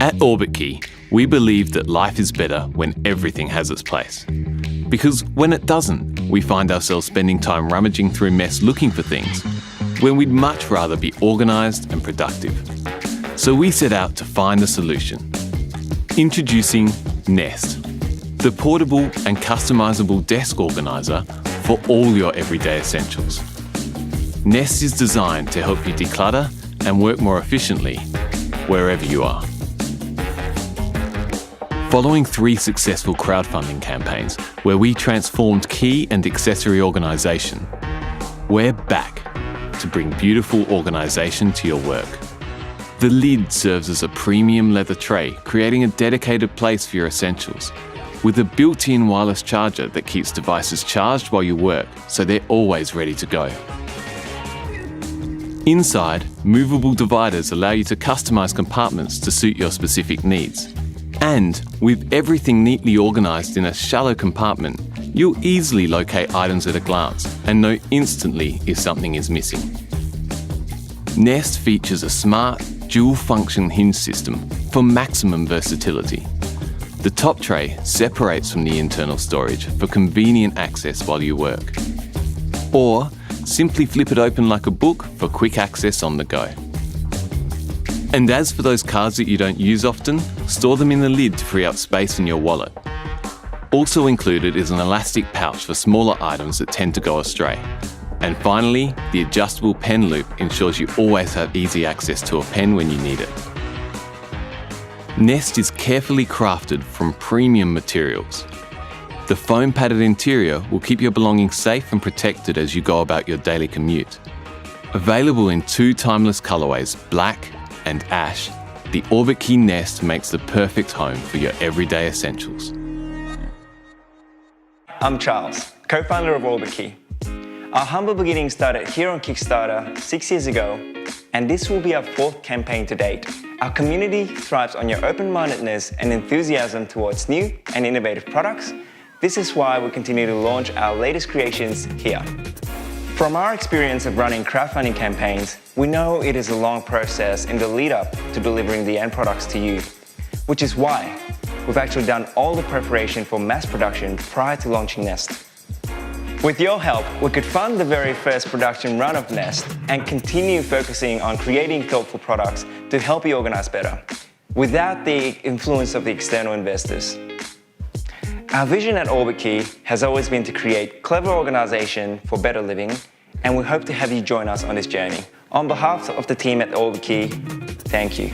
At Orbitkey, we believe that life is better when everything has its place. Because when it doesn't, we find ourselves spending time rummaging through mess looking for things, when we'd much rather be organised and productive. So we set out to find a solution. Introducing Nest, the portable and customisable desk organiser for all your everyday essentials. Nest is designed to help you declutter and work more efficiently wherever you are. Following 3 successful crowdfunding campaigns where we transformed key and accessory organisation, we're back to bring beautiful organisation to your work. The lid serves as a premium leather tray, creating a dedicated place for your essentials, with a built-in wireless charger that keeps devices charged while you work, so they're always ready to go. Inside, movable dividers allow you to customise compartments to suit your specific needs. And with everything neatly organised in a shallow compartment, you'll easily locate items at a glance and know instantly if something is missing. Nest features a smart, dual-function hinge system for maximum versatility. The top tray separates from the internal storage for convenient access while you work. Or simply flip it open like a book for quick access on the go. And as for those cards that you don't use often, store them in the lid to free up space in your wallet. Also included is an elastic pouch for smaller items that tend to go astray. And finally, the adjustable pen loop ensures you always have easy access to a pen when you need it. Nest is carefully crafted from premium materials. The foam padded interior will keep your belongings safe and protected as you go about your daily commute. Available in 2 timeless colourways, black and ash, the Orbitkey Nest makes the perfect home for your everyday essentials. I'm Charles, co-founder of Orbitkey. Our humble beginnings started here on Kickstarter 6 years ago, and this will be our 4th campaign to date. Our community thrives on your open-mindedness and enthusiasm towards new and innovative products. This is why we continue to launch our latest creations here. From our experience of running crowdfunding campaigns, we know it is a long process in the lead-up to delivering the end products to you, which is why we've actually done all the preparation for mass production prior to launching Nest. With your help, we could fund the very first production run of Nest and continue focusing on creating thoughtful products to help you organize better, without the influence of the external investors. Our vision at Orbitkey has always been to create clever organisation for better living, and we hope to have you join us on this journey. On behalf of the team at Orbitkey, thank you.